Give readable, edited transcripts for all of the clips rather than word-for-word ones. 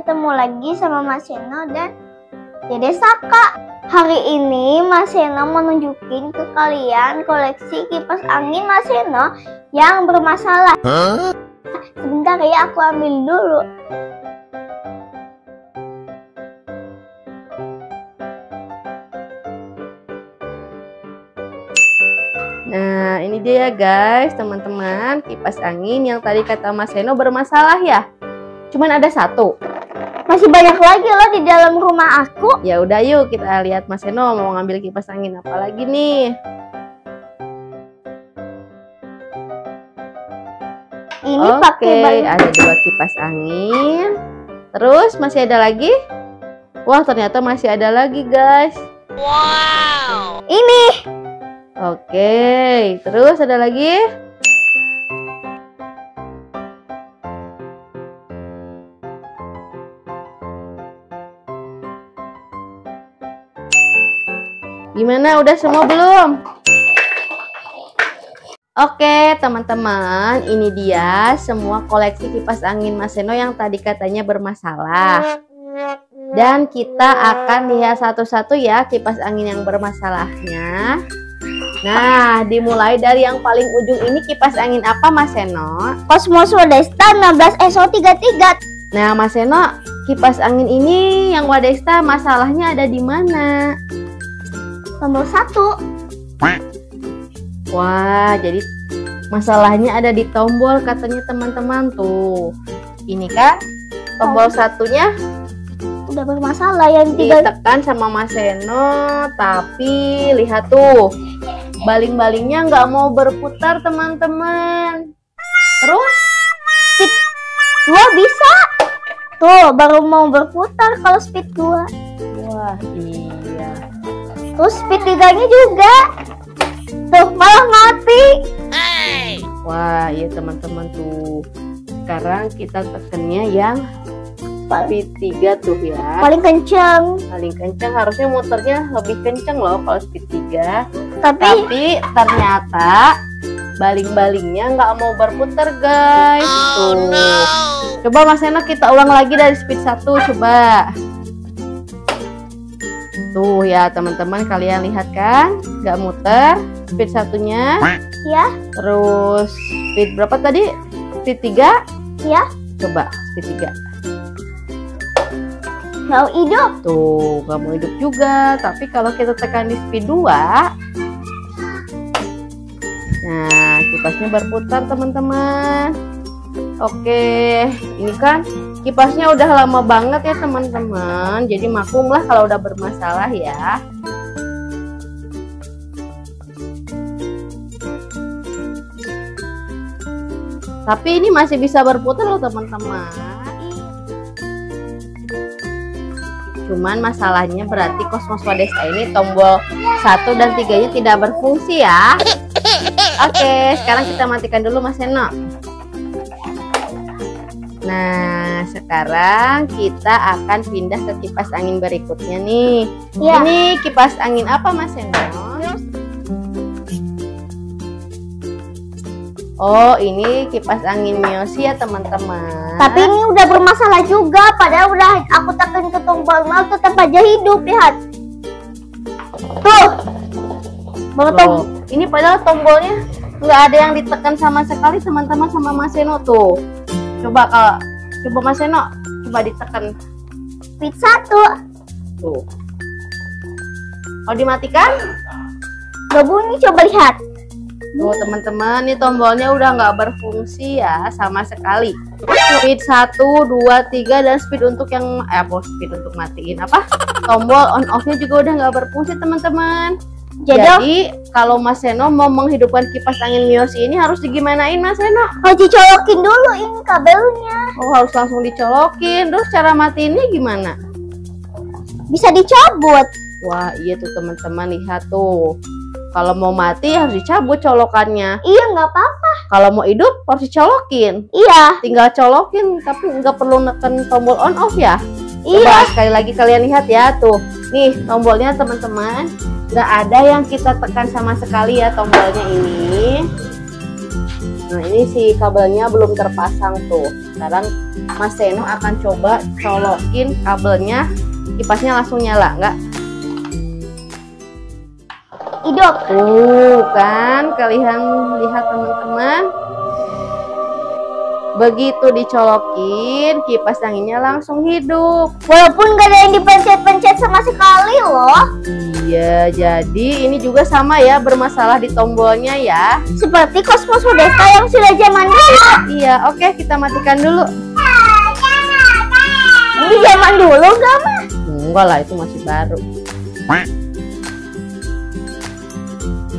ketemu lagi sama Mas Seno dan Dede Saka. Hari ini Mas Seno mau nunjukin ke kalian koleksi kipas angin Mas Seno yang bermasalah. Sebentar ya, aku ambil dulu. Nah, ini dia guys, teman-teman, kipas angin yang tadi kata Mas Seno bermasalah ya. Cuman ada satu. Masih banyak lagi loh di dalam rumah aku. Ya udah yuk kita lihat Mas Seno mau ngambil kipas angin apa lagi nih. Ini pakai ada 2 kipas angin. Terus masih ada lagi? Wah, ternyata masih ada lagi guys. Wow. Ini. Oke, terus ada lagi? Gimana, udah semua belum? Oke teman-teman, ini dia semua koleksi kipas angin Mas Seno yang tadi katanya bermasalah. Dan kita akan lihat satu-satu ya kipas angin yang bermasalahnya. Nah, dimulai dari yang paling ujung ini kipas angin apa Mas Seno? Cosmos Wadesta 16 SO33. Nah Mas Seno, kipas angin ini yang Wadesta masalahnya ada di mana? Nomor 1. Wah, jadi masalahnya ada di tombol katanya teman-teman tuh. Ini kan tombol satunya udah bermasalah, yang ditekan sama Mas Seno, tapi lihat tuh baling-balingnya nggak mau berputar teman-teman. Terus speed 2 bisa. Tuh baru mau berputar kalau speed 2. Wah iya. Terus speed 3-nya juga. Tuh malah mati. Wah iya teman-teman tuh. Sekarang kita tekennya yang speed 3 tuh ya. Paling kenceng. Paling kenceng, harusnya motornya lebih kenceng loh kalau speed 3. Tapi ternyata baling-balingnya nggak mau berputar guys. Tuh. Coba Mas Seno kita ulang lagi dari speed 1 coba. Tuh ya teman-teman, kalian lihat kan nggak muter speed 1-nya ya. Terus speed berapa tadi? Speed 3 ya. Coba speed 3. Mau hidup. Tuh nggak mau hidup juga. Tapi kalau kita tekan di speed 2, nah kipasnya berputar teman-teman. Oke, ini kan kipasnya udah lama banget ya teman-teman. Jadi maklum lah kalau udah bermasalah ya. Tapi ini masih bisa berputar loh teman-teman. Cuman masalahnya berarti Cosmos Wadesta ini tombol 1 dan 3-nya tidak berfungsi ya. Oke, sekarang kita matikan dulu Mas Seno. Nah, sekarang kita akan pindah ke kipas angin berikutnya nih. Ya. Ini kipas angin apa Mas Seno? Oh, ini kipas angin Miyoshi ya teman-teman. Tapi ini udah bermasalah juga. Padahal udah aku tekan ke tombol 0 tetap aja hidup, lihat. Tuh. Loh, ini padahal tombolnya nggak ada yang ditekan sama sekali teman-teman sama Mas Seno tuh. Coba Mas Seno, coba ditekan speed 1. tuh. Kalau dimatikan, gak bunyi, coba lihat. tuh teman-teman, ini tombolnya udah nggak berfungsi ya sama sekali. Speed 1, 2, 3 dan speed untuk yang speed untuk matiin tombol on off-nya juga udah nggak berfungsi teman-teman. Jadi kalau Mas Seno mau menghidupkan kipas angin Miyoshi ini harus digimanain Mas Seno? Harus dicolokin dulu ini kabelnya. Oh, harus langsung dicolokin. Terus cara matiinnya gimana? Bisa dicabut. Wah iya tuh teman-teman, lihat tuh. Kalau mau mati harus dicabut colokannya. Iya nggak apa-apa. Kalau mau hidup harus dicolokin. Iya. Tinggal colokin, tapi nggak perlu neken tombol on off ya. Iya. Coba sekali lagi kalian lihat ya tuh. Nih tombolnya teman-teman. Nggak ada yang kita tekan sama sekali ya tombolnya ini. Nah, ini si kabelnya belum terpasang tuh. Sekarang Mas Seno akan coba colokin kabelnya. Kipasnya langsung nyala, enggak? Hidup. Kan kalian lihat teman-teman. Begitu dicolokin, kipas anginnya langsung hidup. Walaupun gak ada yang dipencet-pencet sama sekali loh. Iya, jadi ini juga sama ya, bermasalah di tombolnya ya. Seperti Cosmos Modesta yang sudah zamannya. Iya, oke, kita matikan dulu. Ini zaman dulu gak mah? Enggak lah, itu masih baru.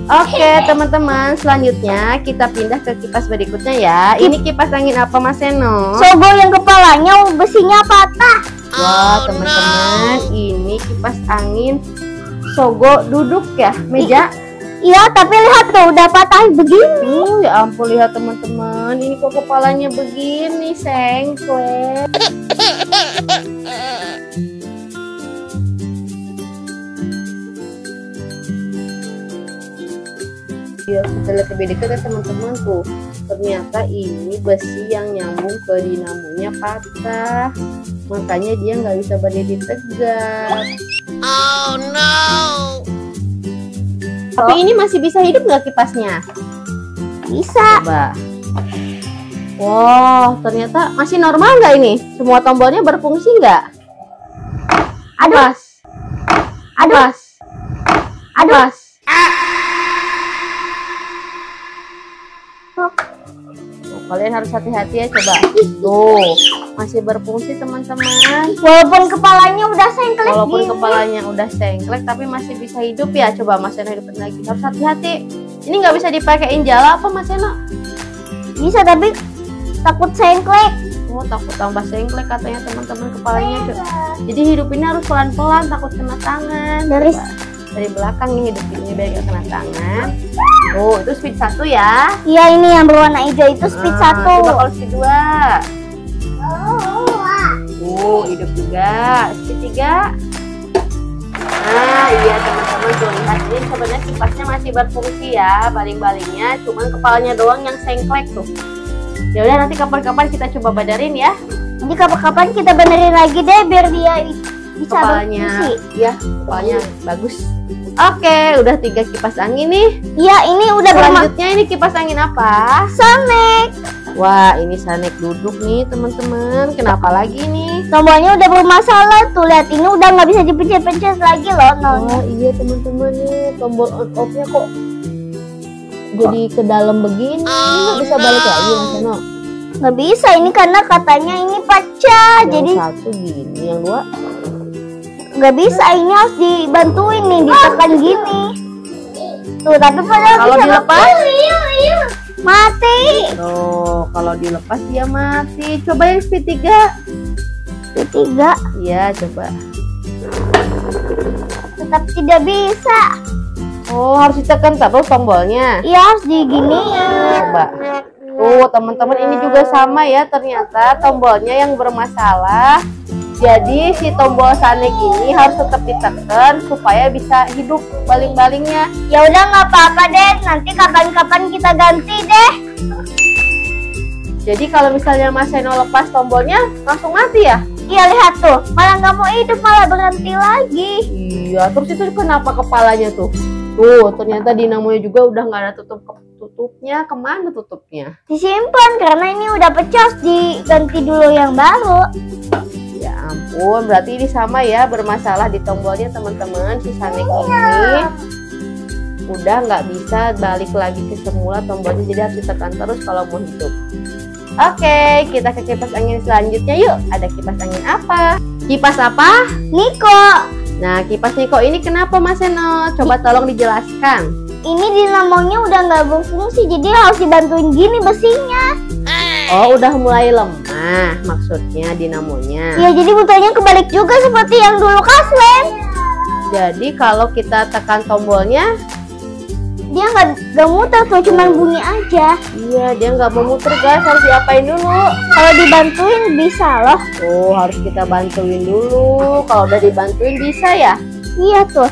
Oke teman-teman, selanjutnya kita pindah ke kipas berikutnya ya. Ini kipas angin apa Mas Seno? Sogo yang kepalanya besinya patah. Wah teman-teman, ini kipas angin Sogo duduk ya, meja. Iya, tapi lihat tuh udah patah begini. Ya ampun, lihat teman-teman, ini kok kepalanya begini, sengklek. Ya, kita lihat lebih dekat ya teman-teman tuh. Ternyata ini besi yang nyambung ke dinamonya patah. Makanya dia nggak bisa berdiri tegak. Oh no. Tapi ini masih bisa hidup nggak kipasnya? Bisa. Coba. Wow, ternyata masih normal nggak ini? Semua tombolnya berfungsi nggak? Aduh. Aduh. Aduh. Kalian harus hati-hati ya, coba. Tuh, masih berfungsi teman-teman. Walaupun kepalanya udah sengklek. Walaupun kepalanya udah sengklek, tapi masih bisa hidup ya. Coba Mas Seno hidupin lagi. Harus hati-hati. Ini nggak bisa dipakein jala apa Mas Seno? Bisa, tapi takut sengklek. Oh, takut tambah sengklek katanya teman-teman kepalanya. Jadi hidupinnya harus pelan-pelan, takut kena tangan. Dari belakang nih hidupinnya biar gak kena tangan. Oh, itu speed 1 ya. Iya, ini yang berwarna hijau itu speed 1. Coba kalau speed 2. Hidup juga. Speed 3. Nah, iya teman-teman tuh lihat, ini sebenarnya kipasnya masih berfungsi ya, baling-balingnya, cuman kepalanya doang yang sengklek tuh. Ya udah, nanti kapan-kapan kita coba benerin ya. Nanti kapan-kapan kita benerin lagi deh biar dia bisa kepalanya berfungsi. ya, kepalanya bagus. Oke, udah 3 kipas angin nih. Iya, ini udah selanjutnya ini kipas angin apa? Sonic. Wah, ini Sonic duduk nih teman-teman. Kenapa lagi nih? Tombolnya udah bermasalah tuh, lihat ini udah nggak bisa dipencet-pencet lagi loh. Oh iya teman-teman nih, tombol on off-nya kok jadi ke dalam begini. Nggak bisa balik lagi Mas Seno? Nggak bisa, ini karena katanya ini pecah. Yang jadi satu gini, yang dua nggak bisa, ini harus dibantuin nih, ditekan gini. Tuh, tapi padahal kalau bisa dilepas mati. Oh, kalau dilepas dia mati. Coba yang speed 3. Speed 3. Iya, coba. Tetap tidak bisa. Oh, harus ditekan terus tombolnya. Iya, harus diginiin. Coba. Tuh, teman-teman, ini juga sama ya, ternyata tombolnya yang bermasalah. Jadi si tombol Sonic ini harus tetap ditekan supaya bisa hidup baling-balingnya. Ya udah, nggak apa-apa deh, nanti kapan-kapan kita ganti deh. Jadi kalau misalnya Mas Seno lepas tombolnya langsung mati ya? Iya, lihat tuh, malah nggak mau hidup, malah berhenti lagi. Iya, terus itu kenapa kepalanya tuh? Tuh, ternyata dinamonya juga udah nggak ada tutupnya. Kemana tutupnya? Disimpan karena ini udah pecah, diganti dulu yang baru. Ya ampun, berarti ini sama ya, bermasalah di tombolnya teman-teman. Si Sonic ini udah nggak bisa balik lagi ke semula tombolnya, jadi harus ditekan terus kalau mau hidup. Oke, kita ke kipas angin selanjutnya yuk. Ada kipas angin apa? Kipas apa? Niko. Nah, kipas Niko ini kenapa Mas Seno? Coba tolong dijelaskan. Ini dinamonya udah nggak berfungsi, jadi harus dibantuin gini besinya. Oh, udah mulai lemah maksudnya dinamonya. Ya, jadi muternya kebalik juga seperti yang dulu Kaslen. Jadi kalau kita tekan tombolnya, dia nggak muter tuh, cuman bunyi aja. iya dia nggak mau muter guys, harus diapain dulu? Kalau dibantuin bisa loh. Oh, harus kita bantuin dulu. Kalau udah dibantuin bisa ya? Iya tuh.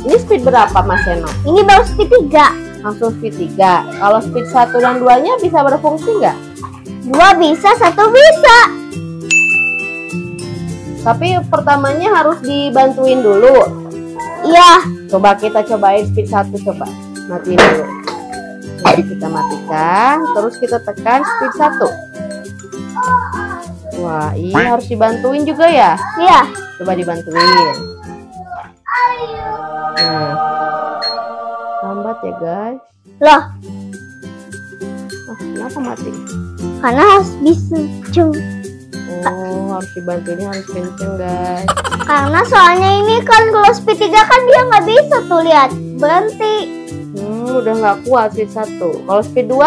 Ini speed berapa Mas Seno? Ini baru speed 3. langsung speed 3. Kalau speed 1 dan 2-nya bisa berfungsi nggak? 2 bisa, 1 bisa. Tapi pertamanya harus dibantuin dulu. Iya. Coba kita cobain speed 1, coba. Matiin dulu. Jadi kita matikan, terus kita tekan speed 1. Wah, iya harus dibantuin juga ya? Iya. Coba dibantuin. Nah, lambat ya guys. Loh, Kenapa mati? karena harus bisa cung. Oh, harus dibantuinnya harus kenceng guys. Karena soalnya ini kan kalau speed 3 kan dia nggak bisa tuh, lihat. Berhenti. Udah nggak kuat speed 1. Kalau speed 2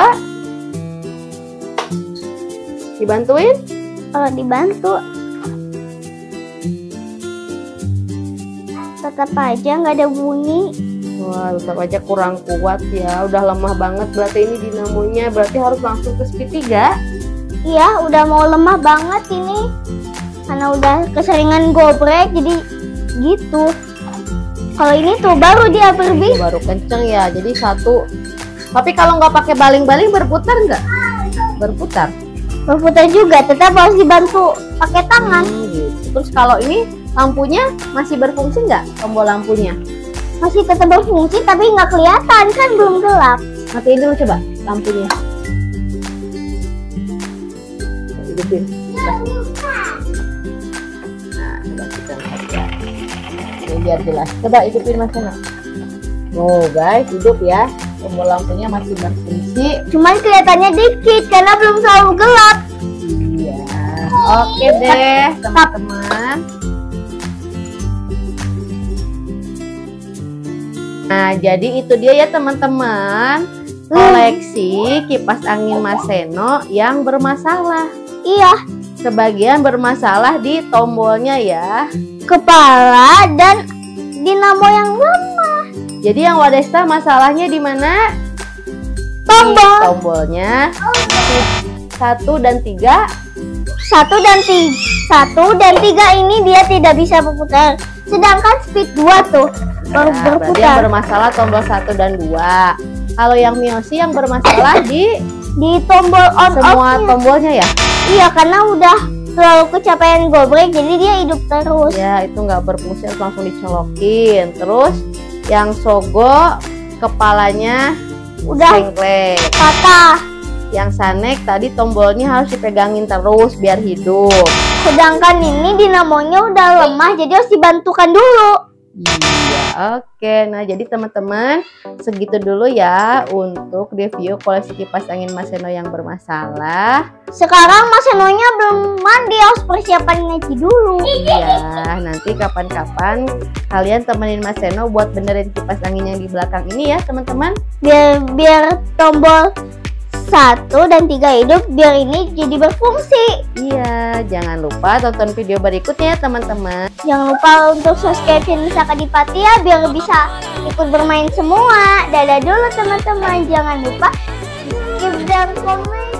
dibantuin? Kalau dibantu tetap aja nggak ada bunyi. Wah, tetap aja kurang kuat ya. Udah lemah banget berarti ini dinamonya. Berarti harus langsung ke speed 3. Iya, udah mau lemah banget ini. Karena udah keseringan gobrek jadi gitu. Kalau ini tuh baru dia berbisa. Baru kenceng ya. Jadi 1. Tapi kalau nggak pakai baling-baling berputar nggak? Berputar. Berputar juga, tetap harus dibantu pakai tangan. Gitu. Terus kalau ini lampunya masih berfungsi nggak? Tombol lampunya Masih tetap berfungsi tapi nggak kelihatan, kan belum gelap. matiin dulu coba lampunya. Hidupin. Nah, coba kita lihat. Ini biar jelas. Coba hidupin Mas Sena. Oh guys, hidup ya. Tombol lampunya masih berfungsi. Cuman kelihatannya dikit karena belum selalu gelap. Iya. Oke deh, teman-teman. Nah, jadi itu dia ya teman-teman. Koleksi kipas angin Mas Seno yang bermasalah. Iya, Sebagian bermasalah di tombolnya ya. kepala dan dinamo yang lemah. Jadi yang Wadesta masalahnya di mana? Tombol Di tombolnya 1 dan 3. 1 dan 3 ini dia tidak bisa berputar. Sedangkan speed 2 tuh baru Nah, berarti yang berputar. bermasalah tombol 1 dan 2. Kalau yang Mioshi yang bermasalah di Di tombol on semua off-nya. tombolnya ya? Iya, karena udah terlalu kecapean gobrek jadi dia hidup terus. Ya, itu nggak berfungsi, harus langsung dicolokin. Terus yang Sogo kepalanya Udah sengklek. patah. Yang Sanek tadi tombolnya harus dipegangin terus biar hidup. Sedangkan ini dinamonya udah lemah jadi harus dibantukan dulu. Iya, oke. Nah, jadi teman-teman segitu dulu ya untuk review koleksi kipas angin Mas Seno yang bermasalah. Sekarang Mas Senonya belum mandi, harus persiapan ngaji dulu. Iya, nanti kapan-kapan kalian temenin Mas Seno buat benerin kipas angin yang di belakang ini ya, teman-teman. Biar tombol 1 dan 3 hidup, biar ini jadi berfungsi. Iya, jangan lupa tonton video berikutnya ya, teman-teman. Jangan lupa untuk subscribe channel Saka Dipati ya, biar bisa ikut bermain semua. Dadah dulu teman-teman, jangan lupa subscribe dan komen.